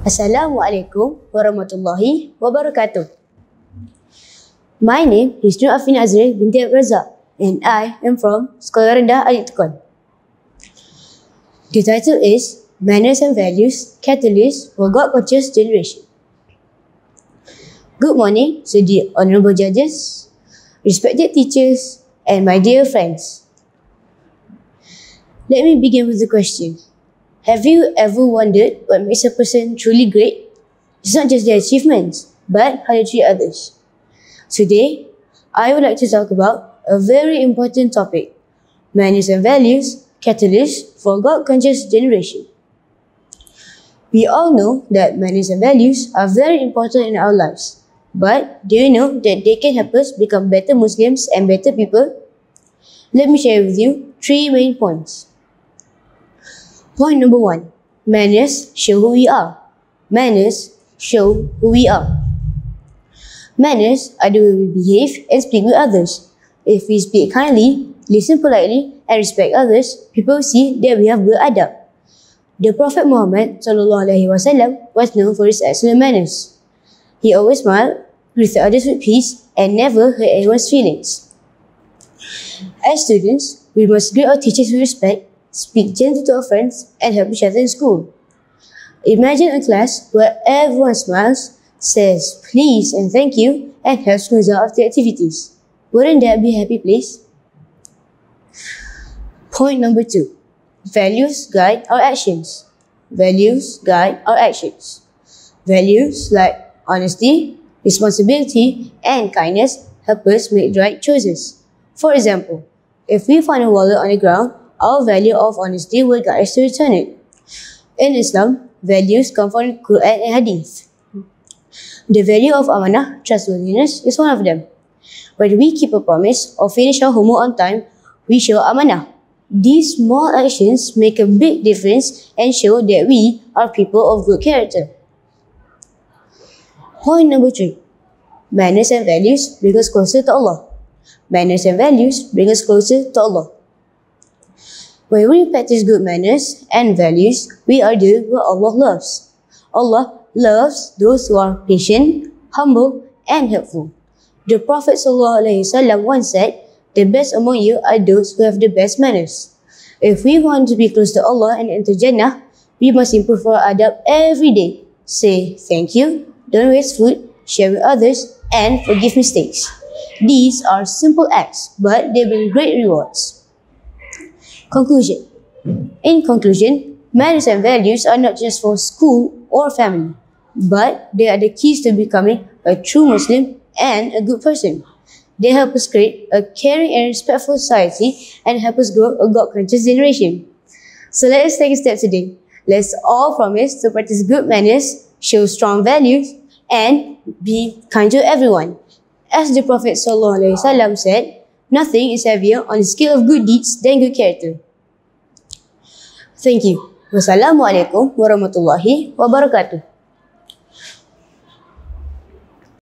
Assalamualaikum warahmatullahi wabarakatuh. My name is Nur Afin Azri binti Abdul Razak and I am from Sekolah Rendah Alik Tukon. The title is Manners and Values Catalyst for God-Conscious Generation. Good morning to the honorable judges, respected teachers and my dear friends. Let me begin with the question. Have you ever wondered what makes a person truly great? It's not just their achievements, but how they treat others. Today, I would like to talk about a very important topic, manners and values, catalyst for God-conscious generation. We all know that manners and values are very important in our lives, but do you know that they can help us become better Muslims and better people? Let me share with you 3 main points. Point number 1. Manners show who we are. Manners show who we are. Manners are the way we behave and speak with others. If we speak kindly, listen politely and respect others, people see that we have good adab. The Prophet Muhammad SAW was known for his excellent manners. He always smiled, greeted others with peace and never hurt anyone's feelings. As students, we must greet our teachers with respect, speak gently to our friends, and help each other in school. Imagine a class where everyone smiles, says please and thank you, and helps close out of the activities. Wouldn't that be a happy place? Point number 2. Values guide our actions. Values guide our actions. Values like honesty, responsibility, and kindness help us make the right choices. For example, if we find a wallet on the ground, our value of honesty will guide us to return it. In Islam, values come from the Quran and Hadith. The value of amanah, trustworthiness, is one of them. When we keep a promise or finish our homework on time, we show amanah. These small actions make a big difference and show that we are people of good character. Point number 3. Manners and values bring us closer to Allah. Manners and values bring us closer to Allah. When we practice good manners and values, we are doing what Allah loves. Allah loves those who are patient, humble, and helpful. The Prophet ﷺ once said, "The best among you are those who have the best manners." If we want to be close to Allah and enter Jannah, we must improve our adab every day. Say thank you, don't waste food, share with others, and forgive mistakes. These are simple acts, but they bring great rewards. Conclusion. In conclusion, manners and values are not just for school or family, but they are the keys to becoming a true Muslim and a good person. They help us create a caring and respectful society and help us grow a God-conscious generation. So let us take a step today. Let's all promise to practice good manners, show strong values, and be kind to everyone. As the Prophet ﷺ said, nothing is heavier on the scale of good deeds than good character. Thank you. Wassalamualaikum warahmatullahi wabarakatuh.